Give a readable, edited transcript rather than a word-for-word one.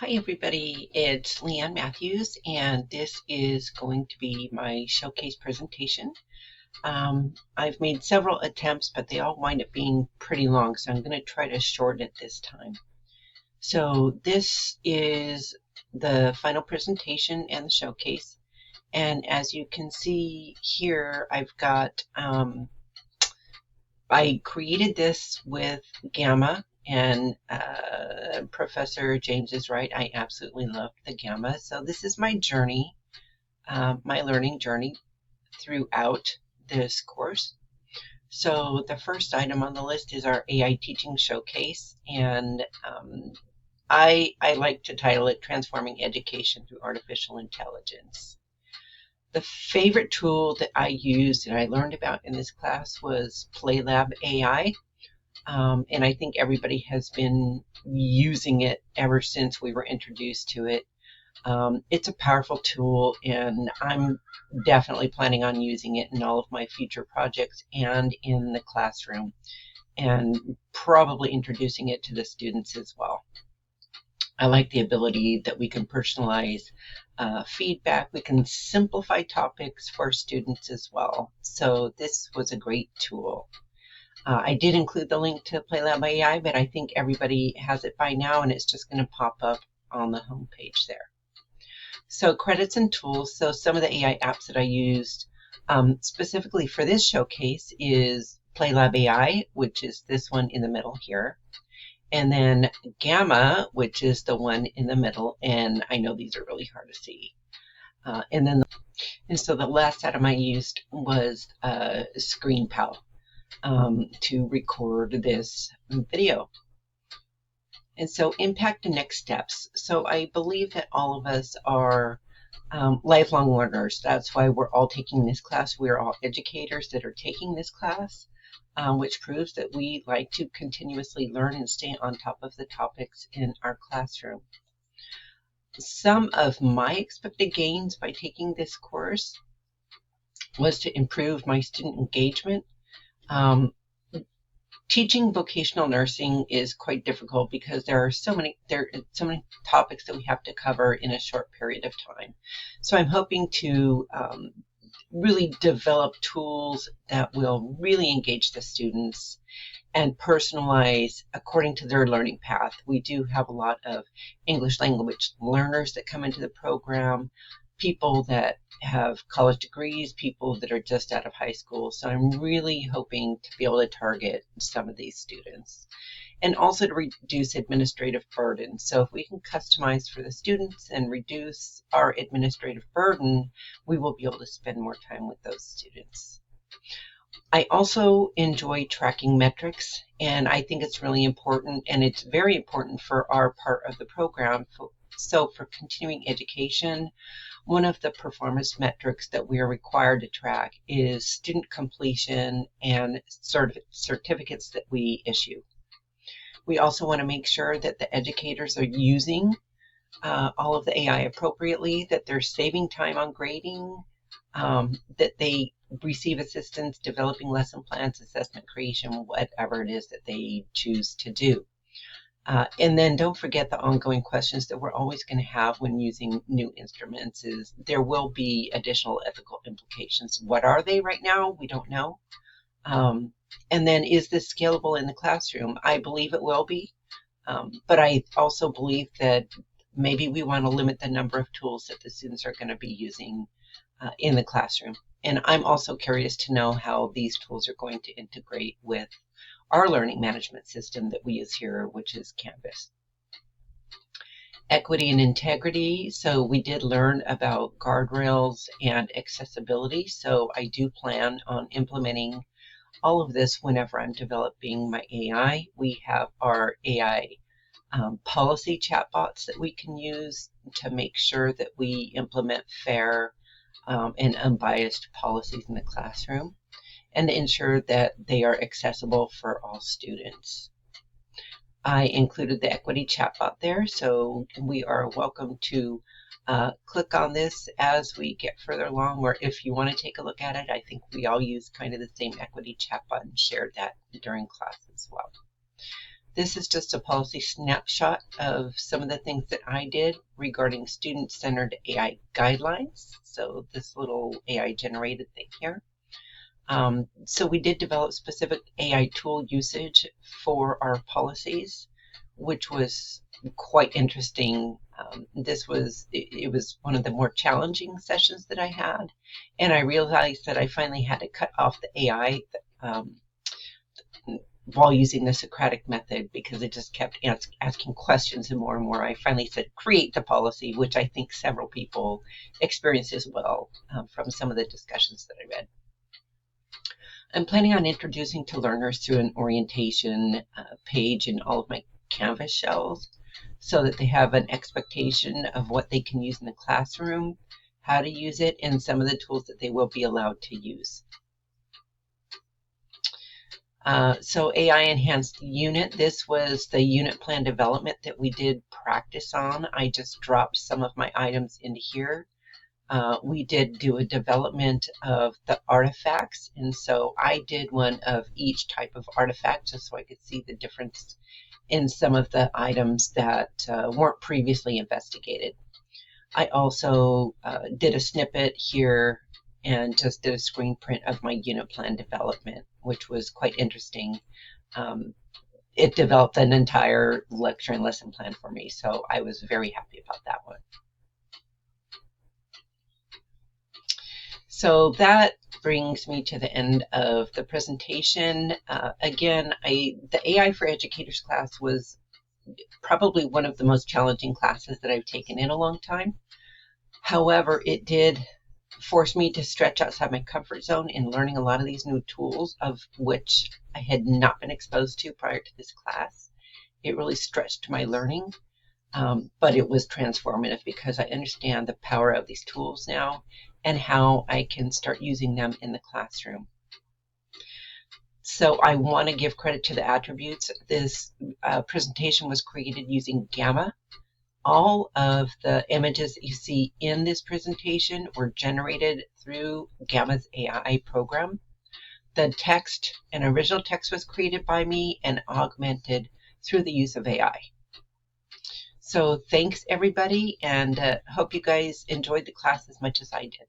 Hi everybody, it's Leanne Matthews and this is going to be my showcase presentation. I've made several attempts but they all wind up being pretty long, so I'm going to try to shorten it this time. So this is the final presentation and the showcase, and as you can see here I've got I created this with Gamma, and Professor James is right. I absolutely loved the Gamma. So this is my journey, my learning journey throughout this course. So the first item on the list is our AI Teaching Showcase, and I like to title it Transforming Education Through Artificial Intelligence. The favorite tool that I used and I learned about in this class was PlayLab AI. And I think everybody has been using it ever since we were introduced to it. It's a powerful tool, and I'm definitely planning on using it in all of my future projects and in the classroom, and probably introducing it to the students as well. I like the ability that we can personalize feedback. We can simplify topics for students as well. So this was a great tool. I did include the link to PlayLab AI, but I think everybody has it by now, and it's just going to pop up on the home page there. So credits and tools. So some of the AI apps that I used specifically for this showcase is PlayLab AI, which is this one in the middle here. And then Gamma, which is the one in the middle, and I know these are really hard to see. And so the last item I used was ScreenPal to record this video. And so impact and next steps. So I believe that all of us are lifelong learners. That's why we're all taking this class. We're all educators that are taking this class, which proves that we like to continuously learn and stay on top of the topics in our classroom. Some of my expected gains by taking this course was to improve my student engagement. Teaching vocational nursing is quite difficult because there are so many topics that we have to cover in a short period of time. So I'm hoping to really develop tools that will really engage the students and personalize according to their learning path. We do have a lot of English language learners that come into the program, people that have college degrees, people that are just out of high school. So I'm really hoping to be able to target some of these students, and also to reduce administrative burden. So if we can customize for the students and reduce our administrative burden, we will be able to spend more time with those students. I also enjoy tracking metrics, and I think it's really important, and it's very important for our part of the program. So for continuing education, one of the performance metrics that we are required to track is student completion and certificates that we issue. We also want to make sure that the educators are using all of the AI appropriately, that they're saving time on grading, that they receive assistance developing lesson plans, assessment creation, whatever it is that they choose to do. And then don't forget the ongoing questions that we're always going to have when using new instruments is there will be additional ethical implications. What are they right now? We don't know. And then is this scalable in the classroom? I believe it will be, but I also believe that maybe we want to limit the number of tools that the students are going to be using in the classroom. And I'm also curious to know how these tools are going to integrate with our learning management system that we use here, which is Canvas. Equity and integrity. So we did learn about guardrails and accessibility. So I do plan on implementing all of this whenever I'm developing my AI. We have our AI policy chatbots that we can use to make sure that we implement fair and unbiased policies in the classroom, and to ensure that they are accessible for all students. I included the equity chatbot there, so we are welcome to click on this as we get further along, or if you want to take a look at it. I think we all use kind of the same equity chatbot and shared that during class as well. This is just a policy snapshot of some of the things that I did regarding student-centered AI guidelines. So this little AI generated thing here. So we did develop specific AI tool usage for our policies, which was quite interesting. It was one of the more challenging sessions that I had, and I realized that I finally had to cut off the AI while using the Socratic method, because it just kept asking questions and more. I finally said create the policy, which I think several people experienced as well from some of the discussions that I read. I'm planning on introducing to learners through an orientation page in all of my Canvas shells, so that they have an expectation of what they can use in the classroom, how to use it, and some of the tools that they will be allowed to use. So AI enhanced unit, this was the unit plan development that we did practice on. I just dropped some of my items into here. We did do a development of the artifacts, and so I did one of each type of artifact just so I could see the difference in some of the items that weren't previously investigated. I also did a snippet here and just did a screen print of my unit plan development, which was quite interesting. It developed an entire lecture and lesson plan for me, so I was very happy about that one. So that brings me to the end of the presentation. Again, the AI for Educators class was probably one of the most challenging classes that I've taken in a long time. However, it did force me to stretch outside my comfort zone in learning a lot of these new tools, of which I had not been exposed to prior to this class. It really stretched my learning. But it was transformative because I understand the power of these tools now and how I can start using them in the classroom. So I want to give credit to the attributes. This presentation was created using Gamma. All of the images that you see in this presentation were generated through Gamma's AI program. The text and original text was created by me and augmented through the use of AI. So thanks everybody, and hope you guys enjoyed the class as much as I did.